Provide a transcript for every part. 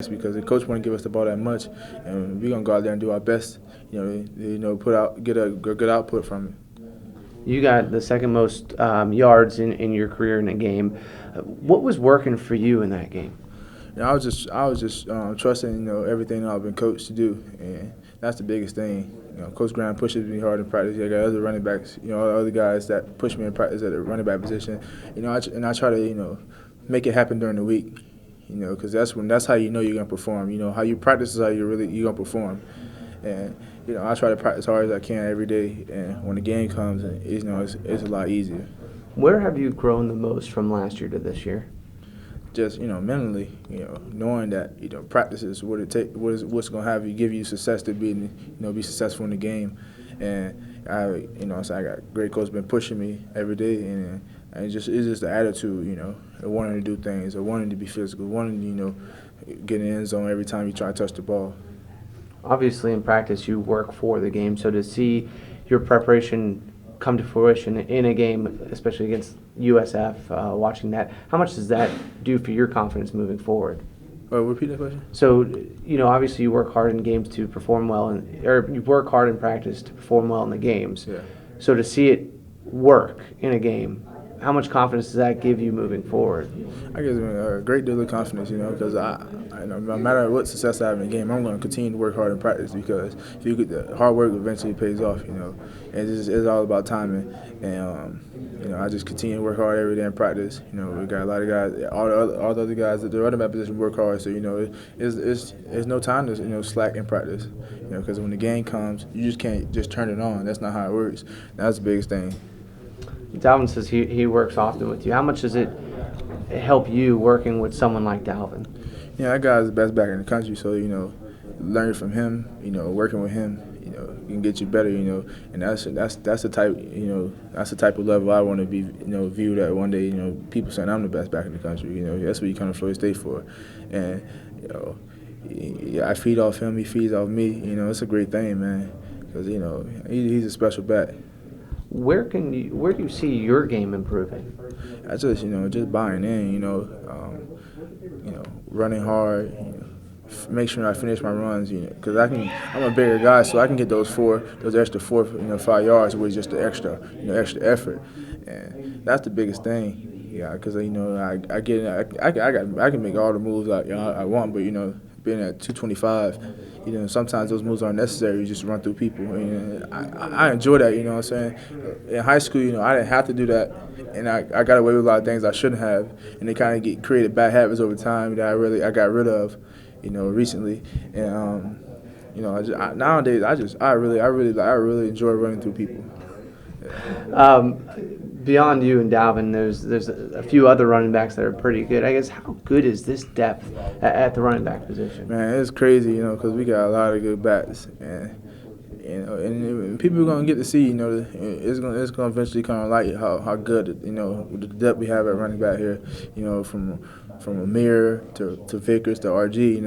because the coach wouldn't give us the ball that much, and we're gonna go out there and do our best. Get a good output from it. You got the second most yards in your career in a game. What was working for you in that game? I was just trusting everything that I've been coached to do, and that's the biggest thing. Coach Graham pushes me hard in practice. I got other running backs, other guys that push me in practice at the running back position. I try to make it happen during the week. Because that's how you're gonna perform. How you practice is how you're gonna perform. And I try to practice hard as I can every day. And when the game comes, it's a lot easier. Where have you grown the most from last year to this year? Just mentally, knowing that practice is what's gonna give you success to be successful in the game. And so I got great coach been pushing me every day, and it's just the attitude, wanting to do things, or wanting to be physical, wanting to get in the end zone every time you try to touch the ball. Obviously, in practice, you work for the game. So to see your preparation come to fruition in a game, especially against USF, watching that, how much does that do for your confidence moving forward? Repeat that question. So, obviously you work hard in games to perform well, or you work hard in practice to perform well in the games. Yeah. So to see it work in a game, how much confidence does that give you moving forward? I give me a great deal of confidence, because no matter what success I have in the game, I'm going to continue to work hard in practice, because if you get the hard work eventually pays off, and it's all about timing. And I just continue to work hard every day in practice. We got a lot of guys, all the other guys at the running back position work hard. So it's no time to slack in practice. Because when the game comes, you just can't just turn it on. That's not how it works. That's the biggest thing. Dalvin says he works often with you. How much does it help you working with someone like Dalvin? That guy's the best back in the country. So learning from him, working with him, can get you better. And that's the type of level I want to be, viewed at one day. People saying I'm the best back in the country. That's what you come to Florida State for. And I feed off him, he feeds off me. It's a great thing, man, because he's a special back. Where do you see your game improving? I just just buying in, running hard, make sure I finish my runs, because I'm a bigger guy, so I can get those extra 5 yards with just the extra effort, and that's the biggest thing, because I can make all the moves I want, but being at 225, sometimes those moves aren't necessary. You just run through people. I enjoy that. What I'm saying? In high school, I didn't have to do that, and I got away with a lot of things I shouldn't have, and they kind of created bad habits over time that I got rid of, recently. And nowadays I really enjoy running through people. Beyond you and Dalvin, there's a few other running backs that are pretty good. I guess, how good is this depth at the running back position? Man, it's crazy, because we got a lot of good backs, and people are gonna get to see, it's gonna eventually kind of like how good, with the depth we have at running back here, from Amir to Vickers to RG,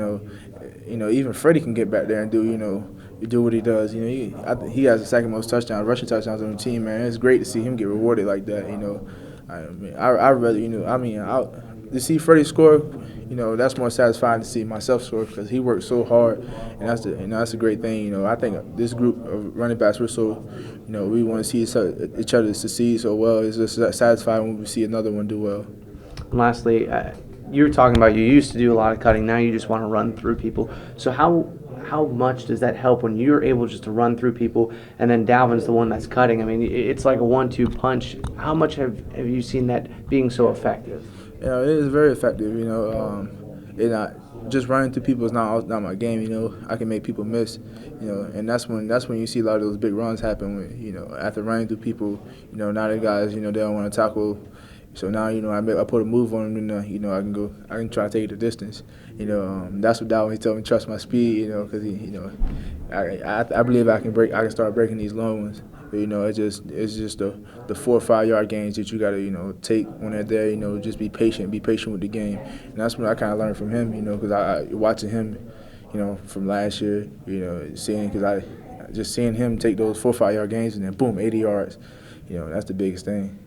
even Freddie can get back there and do what he does. He has the second most rushing touchdowns on the team, man. It's great to see him get rewarded like that. To see Freddie score, that's more satisfying to see myself score, because he worked so hard, and that's a great thing. I think this group of running backs, we want to see each other succeed so well. It's just satisfying when we see another one do well. And lastly, you were talking about you used to do a lot of cutting. Now you just want to run through people. So how much does that help when you're able just to run through people, and then Dalvin's the one that's cutting? I mean, it's like a 1-2 punch. How much have you seen that being so effective? It is very effective. Just running through people is not my game. I can make people miss. And that's when you see a lot of those big runs happen. When after running through people, now the guys, they don't want to tackle. So now, I put a move on them, and I can try to take it the distance. That's what Dalvin, he told me, trust my speed, because I believe I can start breaking these long ones. But, it's just the 4 or 5 yard gains that you got to, take when they're there, just be patient with the game. And that's what I kind of learned from him, because I watching him, from last year, seeing him take those 4 or 5 yard gains and then boom, 80 yards, that's the biggest thing.